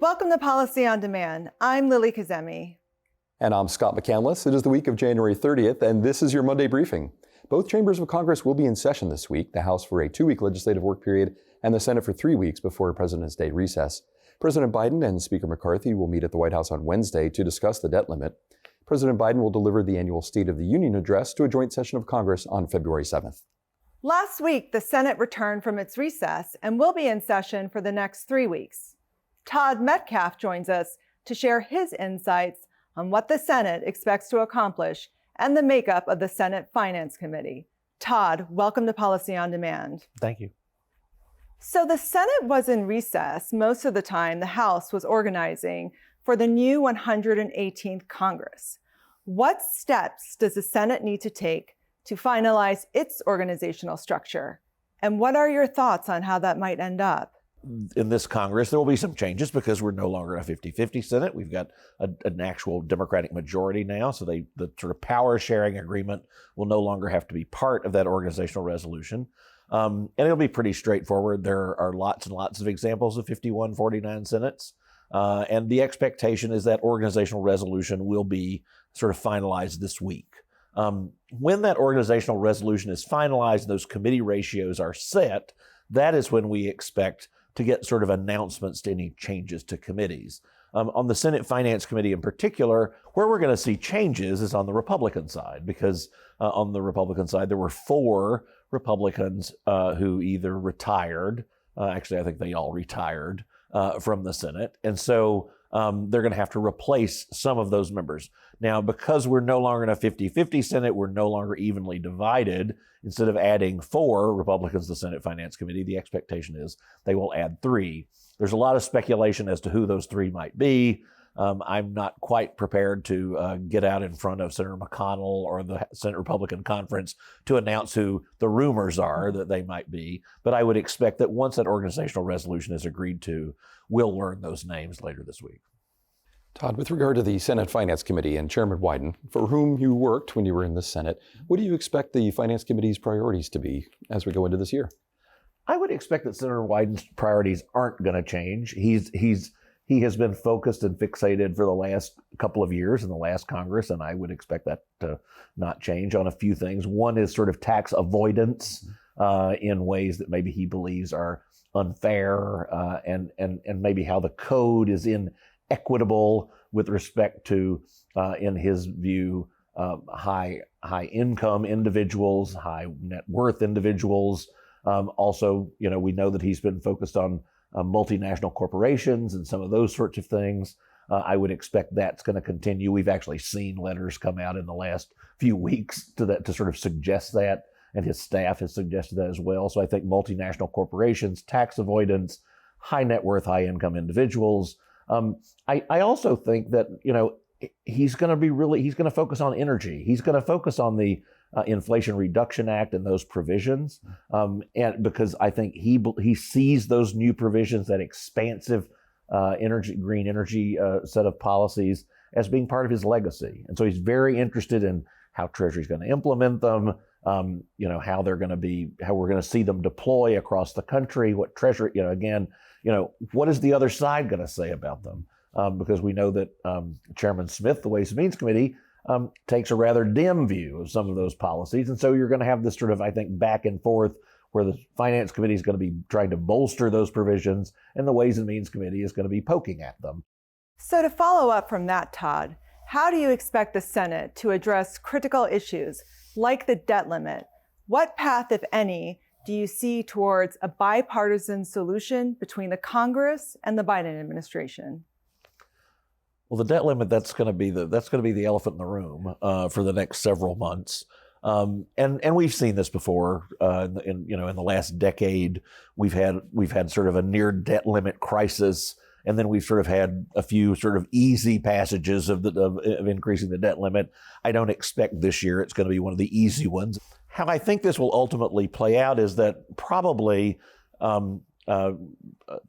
Welcome to Policy on Demand. I'm Lili Kazemi. And I'm Scott McCandless. It is the week of January 30th, and this is your Monday briefing. Both chambers of Congress will be in session this week, the House for a 2-week legislative work period and the Senate for 3 weeks before President's Day recess. President Biden and Speaker McCarthy will meet at the White House on Wednesday to discuss the debt limit. President Biden will deliver the annual State of the Union address to a joint session of Congress on February 7th. Last week, the Senate returned from its recess and will be in session for the next 3 weeks. Todd Metcalf joins us to share his insights on what the Senate expects to accomplish and the makeup of the Senate Finance Committee. Todd, welcome to Policy on Demand. Thank you. So the Senate was in recess most of the time the House was organizing for the new 118th Congress. What steps does the Senate need to take to finalize its organizational structure? And what are your thoughts on how that might end up? In this Congress, there will be some changes because we're no longer in a 50-50 Senate. We've got an actual Democratic majority now, so the sort of power sharing agreement will no longer have to be part of that organizational resolution. And it'll be pretty straightforward. There are lots and lots of examples of 51-49 Senates. And the expectation is that organizational resolution will be sort of finalized this week. When that organizational resolution is finalized, those committee ratios are set, that is when we expect to get sort of announcements to any changes to committees. On the Senate Finance Committee in particular, where we're going to see changes is on the Republican side, because on the Republican side, there were 4 Republicans who either retired, actually I think they all retired from the Senate, and so they're going to have to replace some of those members. Now, because we're no longer in a 50-50 Senate, we're no longer evenly divided. Instead of adding 4 Republicans to the Senate Finance Committee, the expectation is they will add 3. There's a lot of speculation as to who those 3 might be. I'm not quite prepared to get out in front of Senator McConnell or the Senate Republican Conference to announce who the rumors are that they might be. But I would expect that once that organizational resolution is agreed to, we'll learn those names later this week. Todd, with regard to the Senate Finance Committee and Chairman Wyden, for whom you worked when you were in the Senate, what do you expect the Finance Committee's priorities to be as we go into this year? I would expect that Senator Wyden's priorities aren't going to change. He has been focused and fixated for the last couple of years in the last Congress, and I would expect that to not change on a few things. One is sort of tax avoidance in ways that maybe he believes are unfair, and maybe how the code is inequitable with respect to, in his view, high income individuals, high net worth individuals. Also, we know that he's been focused on multinational corporations and some of those sorts of things. I would expect that's going to continue. We've actually seen letters come out in the last few weeks to sort of suggest that, and his staff has suggested that as well. So I think multinational corporations, tax avoidance, high net worth, high income individuals. I also think that, he's going to focus on energy. He's going to focus on the Inflation Reduction Act and those provisions. And because I think he sees those new provisions, that expansive green energy set of policies, as being part of his legacy. And so he's very interested in how Treasury's going to implement them, how we're going to see them deploy across the country, what Treasury, what is the other side going to say about them? Because we know that Chairman Smith, the Ways and Means Committee, takes a rather dim view of some of those policies. And so you're going to have this sort of, I think, back and forth where the Finance Committee is going to be trying to bolster those provisions and the Ways and Means Committee is going to be poking at them. So to follow up from that, Todd, how do you expect the Senate to address critical issues like the debt limit? What path, if any, do you see towards a bipartisan solution between the Congress and the Biden administration? Well, the debt limit, that's going to be the elephant in the room for the next several months. And we've seen this before. In the last decade, we've had sort of a near debt limit crisis, and then we've sort of had a few sort of easy passages of increasing the debt limit. I don't expect this year it's going to be one of the easy ones. How I think this will ultimately play out is that probably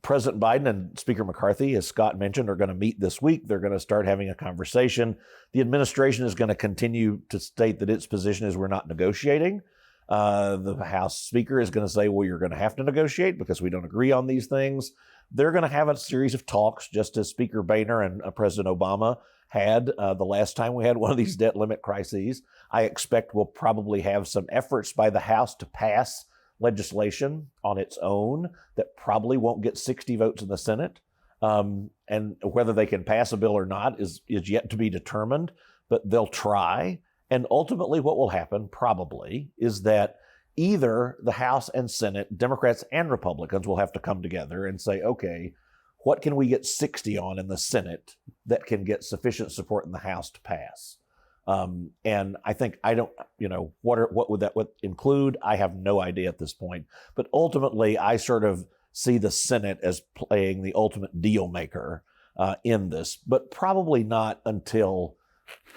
President Biden and Speaker McCarthy, as Scott mentioned, are going to meet this week. They're going to start having a conversation. The administration is going to continue to state that its position is we're not negotiating. The House Speaker is going to say, well, you're going to have to negotiate because we don't agree on these things. they're going to have a series of talks, just as Speaker Boehner and President Obama had the last time we had one of these debt limit crises. I expect we'll probably have some efforts by the House to pass legislation on its own that probably won't get 60 votes in the Senate. And whether they can pass a bill or not is yet to be determined, but they'll try. And ultimately what will happen probably is that either the House and Senate, Democrats and Republicans, will have to come together and say, okay, what can we get 60 on in the Senate that can get sufficient support in the House to pass? And I think what would that include? I have no idea at this point. But ultimately, I sort of see the Senate as playing the ultimate deal maker in this, but probably not until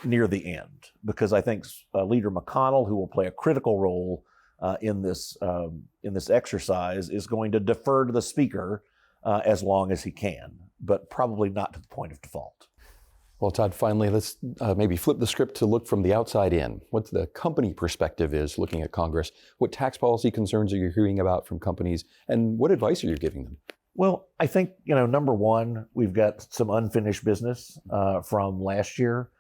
near the end, because I think Leader McConnell, who will play a critical role in this exercise, is going to defer to the Speaker as long as he can, but probably not to the point of default. Well, Todd, finally, let's maybe flip the script to look from the outside in. What the company perspective is looking at Congress, what tax policy concerns are you hearing about from companies, and what advice are you giving them? Well, I think, number one, we've got some unfinished business from last year.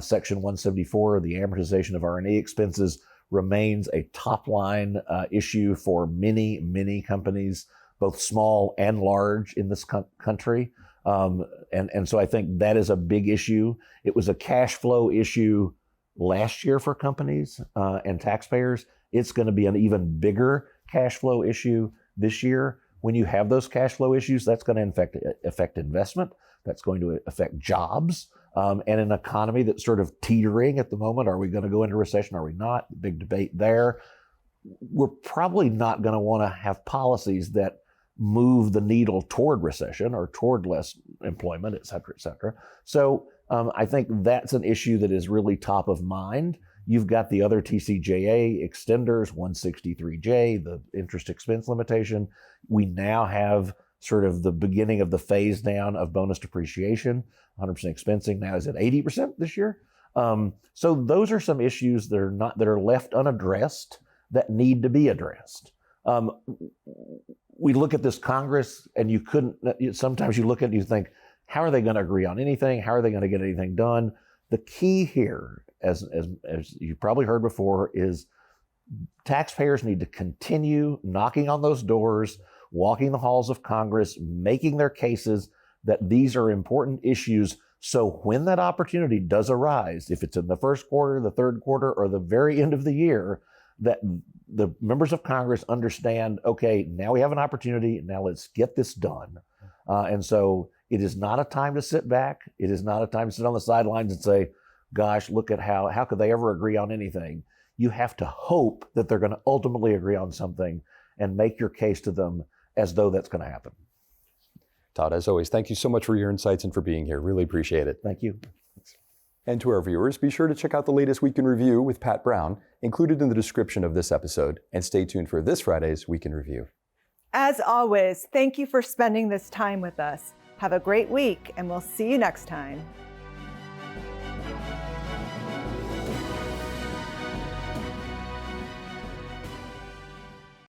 Section 174, the amortization of R&E expenses, remains a top-line issue for many, many companies, both small and large in this country. And so I think that is a big issue. It was a cash flow issue last year for companies and taxpayers. It's going to be an even bigger cash flow issue this year. When you have those cash flow issues, that's going to affect investment. That's going to affect jobs and an economy that's sort of teetering at the moment. Are we going to go into recession? Are we not? Big debate there. We're probably not going to want to have policies that move the needle toward recession or toward less employment, et cetera, et cetera. So I think that's an issue that is really top of mind. You've got the other TCJA extenders, 163J, the interest expense limitation. We now have sort of the beginning of the phase down of bonus depreciation. 100% expensing now is at 80% this year. So those are some issues that are left unaddressed that need to be addressed. We look at this Congress, and sometimes you look at it and you think, how are they going to agree on anything? How are they going to get anything done? The key here, as you probably heard before, is taxpayers need to continue knocking on those doors, walking the halls of Congress, making their cases that these are important issues. So when that opportunity does arise, if it's in the first quarter, the third quarter, or the very end of the year, that the members of Congress understand, okay, now we have an opportunity, now let's get this done. And so it is not a time to sit back. It is not a time to sit on the sidelines and say, gosh, look at how could they ever agree on anything? You have to hope that they're going to ultimately agree on something and make your case to them as though that's going to happen. Todd, as always, thank you so much for your insights and for being here. Really appreciate it. Thank you. And to our viewers, be sure to check out the latest Week in Review with Pat Brown, included in the description of this episode, and stay tuned for this Friday's Week in Review. As always, thank you for spending this time with us. Have a great week, and we'll see you next time.